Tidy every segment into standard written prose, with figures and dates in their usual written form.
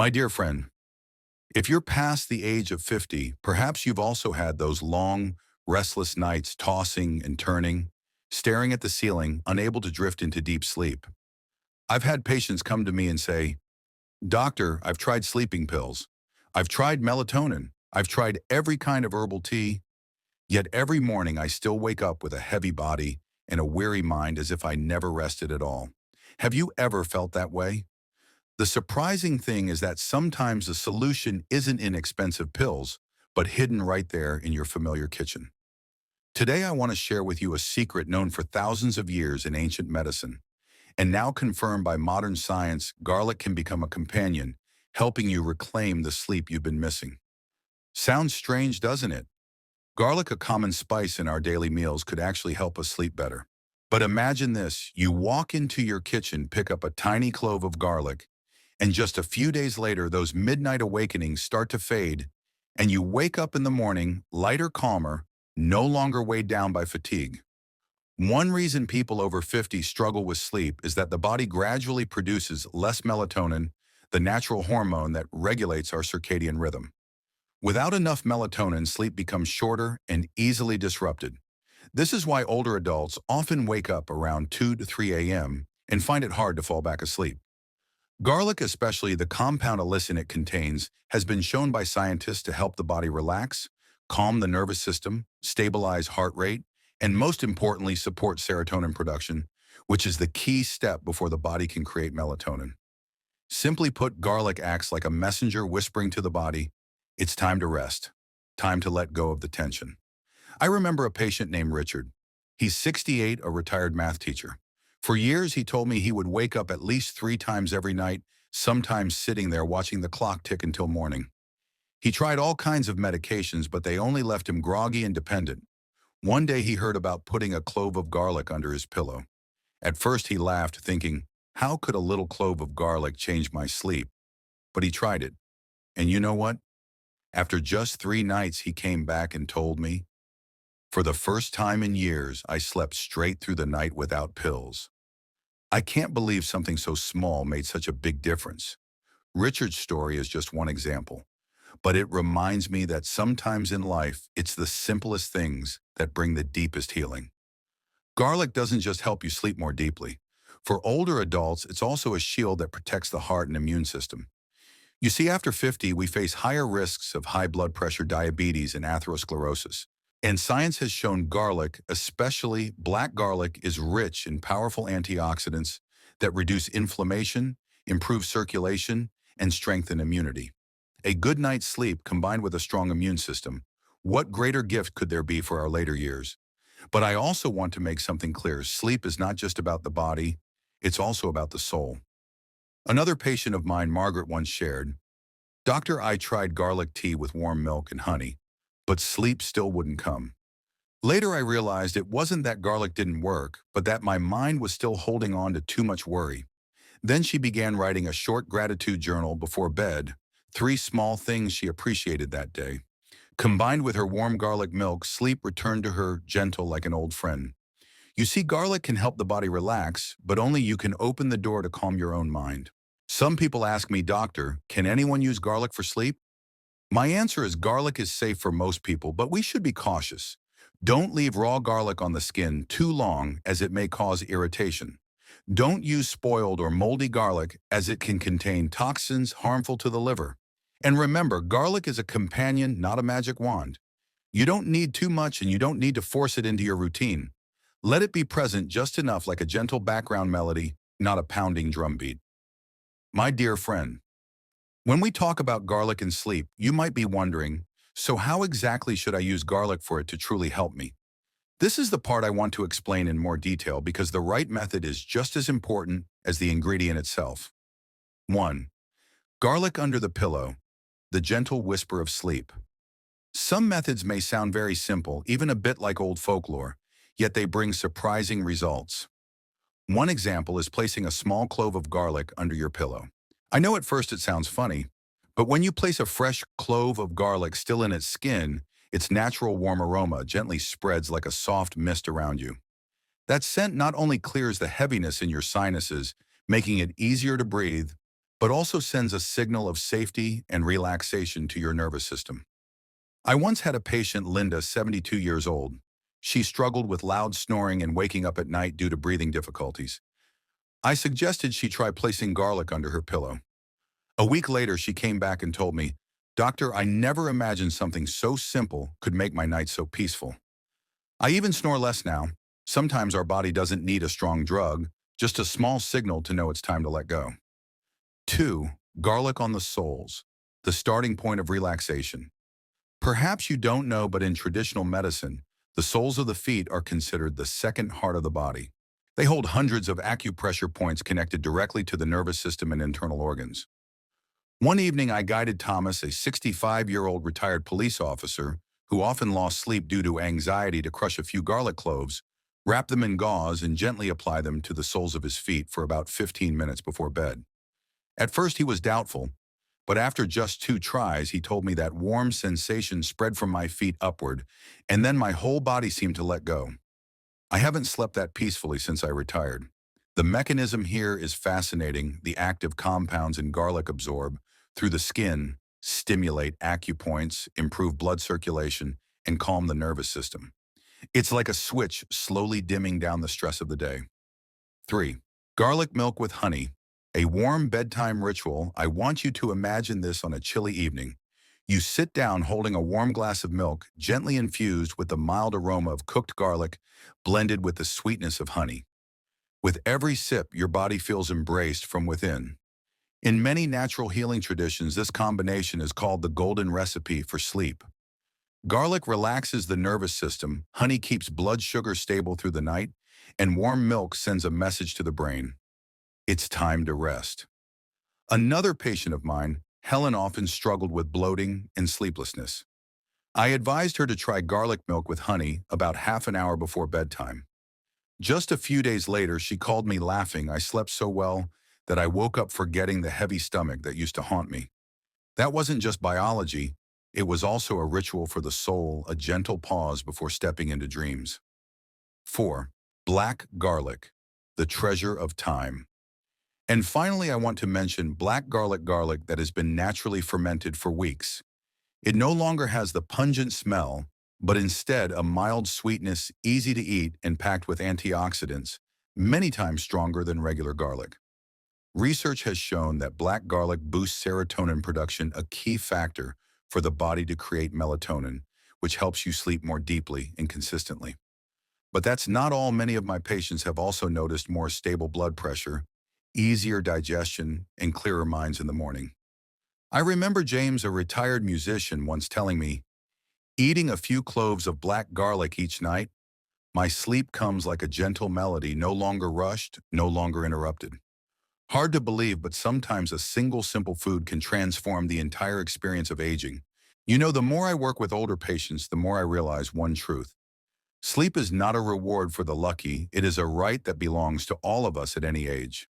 My dear friend, if you're past the age of 50, perhaps you've also had those long, restless nights tossing and turning, staring at the ceiling, unable to drift into deep sleep. I've had patients come to me and say, "Doctor, I've tried sleeping pills. I've tried melatonin. I've tried every kind of herbal tea, yet every morning I still wake up with a heavy body and a weary mind as if I never rested at all." Have you ever felt that way? The surprising thing is that sometimes the solution isn't in expensive pills, but hidden right there in your familiar kitchen. Today I want to share with you a secret known for thousands of years in ancient medicine, and now confirmed by modern science. Garlic can become a companion, helping you reclaim the sleep you've been missing. Sounds strange, doesn't it? Garlic, a common spice in our daily meals, could actually help us sleep better. But imagine this: you walk into your kitchen, pick up a tiny clove of garlic, and just a few days later, those midnight awakenings start to fade, and you wake up in the morning lighter, calmer, no longer weighed down by fatigue. One reason people over 50 struggle with sleep is that the body gradually produces less melatonin, the natural hormone that regulates our circadian rhythm. Without enough melatonin, sleep becomes shorter and easily disrupted. This is why older adults often wake up around 2 to 3 a.m. and find it hard to fall back asleep. Garlic, especially the compound allicin it contains, has been shown by scientists to help the body relax, calm the nervous system, stabilize heart rate, and most importantly, support serotonin production, which is the key step before the body can create melatonin. Simply put, garlic acts like a messenger whispering to the body, "It's time to rest, time to let go of the tension." I remember a patient named Richard. He's 68, a retired math teacher. For years, he told me he would wake up at least 3 times every night, sometimes sitting there watching the clock tick until morning. He tried all kinds of medications, but they only left him groggy and dependent. One day he heard about putting a clove of garlic under his pillow. At first he laughed, thinking, how could a little clove of garlic change my sleep? But he tried it. And you know what? After just 3 nights, he came back and told me, "For the first time in years, I slept straight through the night without pills." I can't believe something so small made such a big difference. Richard's story is just one example, but it reminds me that sometimes in life, it's the simplest things that bring the deepest healing. Garlic doesn't just help you sleep more deeply. For older adults, it's also a shield that protects the heart and immune system. You see, after 50, we face higher risks of high blood pressure, diabetes, and atherosclerosis. And science has shown garlic, especially black garlic, is rich in powerful antioxidants that reduce inflammation, improve circulation, and strengthen immunity. A good night's sleep combined with a strong immune system, what greater gift could there be for our later years? But I also want to make something clear. Sleep is not just about the body, it's also about the soul. Another patient of mine, Margaret, once shared, "Doctor, I tried garlic tea with warm milk and honey, but sleep still wouldn't come. Later I realized it wasn't that garlic didn't work, but that my mind was still holding on to too much worry." Then she began writing a short gratitude journal before bed, 3 small things she appreciated that day. Combined with her warm garlic milk, sleep returned to her gentle like an old friend. You see, garlic can help the body relax, but only you can open the door to calm your own mind. Some people ask me, "Doctor, can anyone use garlic for sleep?" My answer is garlic is safe for most people, but we should be cautious. Don't leave raw garlic on the skin too long, as it may cause irritation. Don't use spoiled or moldy garlic, as it can contain toxins harmful to the liver. And remember, garlic is a companion, not a magic wand. You don't need too much and you don't need to force it into your routine. Let it be present just enough, like a gentle background melody, not a pounding drumbeat. My dear friend, when we talk about garlic and sleep, you might be wondering, so how exactly should I use garlic for it to truly help me? This is the part I want to explain in more detail because the right method is just as important as the ingredient itself. 1. Garlic under the pillow, the gentle whisper of sleep. Some methods may sound very simple, even a bit like old folklore, yet they bring surprising results. One example is placing a small clove of garlic under your pillow. I know at first it sounds funny, but when you place a fresh clove of garlic still in its skin, its natural warm aroma gently spreads like a soft mist around you. That scent not only clears the heaviness in your sinuses, making it easier to breathe, but also sends a signal of safety and relaxation to your nervous system. I once had a patient, Linda, 72 years old. She struggled with loud snoring and waking up at night due to breathing difficulties. I suggested she try placing garlic under her pillow. A week later, she came back and told me, "Doctor, I never imagined something so simple could make my night so peaceful. I even snore less now. Sometimes our body doesn't need a strong drug, just a small signal to know it's time to let go." 2. Garlic on the soles, the starting point of relaxation. Perhaps you don't know, but in traditional medicine, the soles of the feet are considered the second heart of the body. They hold hundreds of acupressure points connected directly to the nervous system and internal organs. One evening, I guided Thomas, a 65-year-old retired police officer who often lost sleep due to anxiety, to crush a few garlic cloves, wrap them in gauze, and gently apply them to the soles of his feet for about 15 minutes before bed. At first, he was doubtful, but after just 2 tries, he told me that warm sensation spread from my feet upward, and then my whole body seemed to let go. I haven't slept that peacefully since I retired. The mechanism here is fascinating. The active compounds in garlic absorb through the skin, stimulate acupoints, improve blood circulation, and calm the nervous system. It's like a switch slowly dimming down the stress of the day. 3. Garlic milk with honey. A warm bedtime ritual. I want you to imagine this on a chilly evening. You sit down holding a warm glass of milk, gently infused with the mild aroma of cooked garlic, blended with the sweetness of honey. With every sip, your body feels embraced from within. In many natural healing traditions, this combination is called the golden recipe for sleep. Garlic relaxes the nervous system, honey keeps blood sugar stable through the night, and warm milk sends a message to the brain. It's time to rest. Another patient of mine, Helen, often struggled with bloating and sleeplessness. I advised her to try garlic milk with honey about half an hour before bedtime. Just a few days later, she called me laughing. "I slept so well that I woke up forgetting the heavy stomach that used to haunt me." That wasn't just biology, it was also a ritual for the soul, a gentle pause before stepping into dreams. 4. Black garlic, the treasure of time. And finally, I want to mention black garlic that has been naturally fermented for weeks. It no longer has the pungent smell, but instead a mild sweetness, easy to eat and packed with antioxidants, many times stronger than regular garlic. Research has shown that black garlic boosts serotonin production, a key factor for the body to create melatonin, which helps you sleep more deeply and consistently. But that's not all. Many of my patients have also noticed more stable blood pressure, easier digestion, and clearer minds in the morning. I remember James, a retired musician, once telling me, "Eating a few cloves of black garlic each night, my sleep comes like a gentle melody, no longer rushed, no longer interrupted." Hard to believe, but sometimes a single simple food can transform the entire experience of aging. You know, the more I work with older patients, the more I realize one truth. Sleep is not a reward for the lucky, it is a right that belongs to all of us at any age.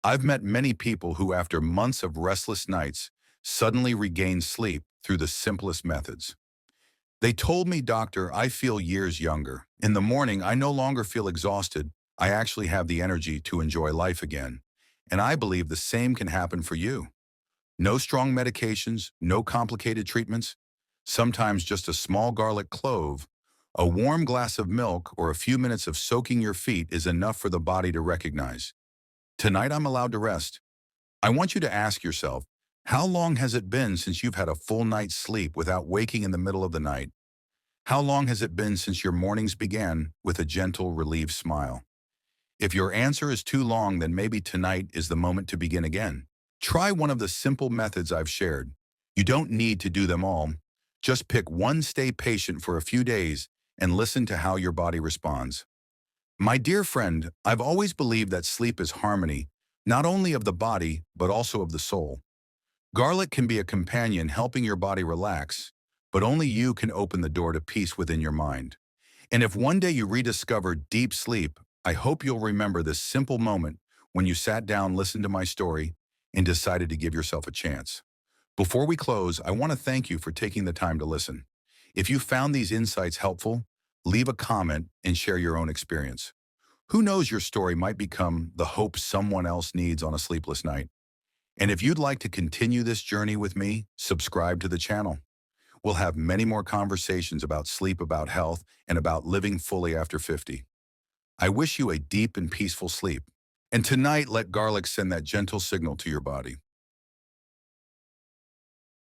I've met many people who, after months of restless nights, suddenly regain sleep through the simplest methods. They told me, "Doctor, I feel years younger. In the morning, I no longer feel exhausted. I actually have the energy to enjoy life again." And I believe the same can happen for you. No strong medications, no complicated treatments. Sometimes just a small garlic clove, a warm glass of milk, or a few minutes of soaking your feet is enough for the body to recognize, "Tonight I'm allowed to rest." I want you to ask yourself, how long has it been since you've had a full night's sleep without waking in the middle of the night? How long has it been since your mornings began with a gentle, relieved smile? If your answer is too long, then maybe tonight is the moment to begin again. Try one of the simple methods I've shared. You don't need to do them all. Just pick one, stay patient for a few days, and listen to how your body responds. My dear friend, I've always believed that sleep is harmony, not only of the body, but also of the soul. Garlic can be a companion helping your body relax, but only you can open the door to peace within your mind. And if one day you rediscover deep sleep, I hope you'll remember this simple moment when you sat down, listened to my story, and decided to give yourself a chance. Before we close, I want to thank you for taking the time to listen. If you found these insights helpful, leave a comment and share your own experience. Who knows, your story might become the hope someone else needs on a sleepless night. And if you'd like to continue this journey with me, subscribe to the channel. We'll have many more conversations about sleep, about health, and about living fully after 50. I wish you a deep and peaceful sleep. And tonight, let garlic send that gentle signal to your body.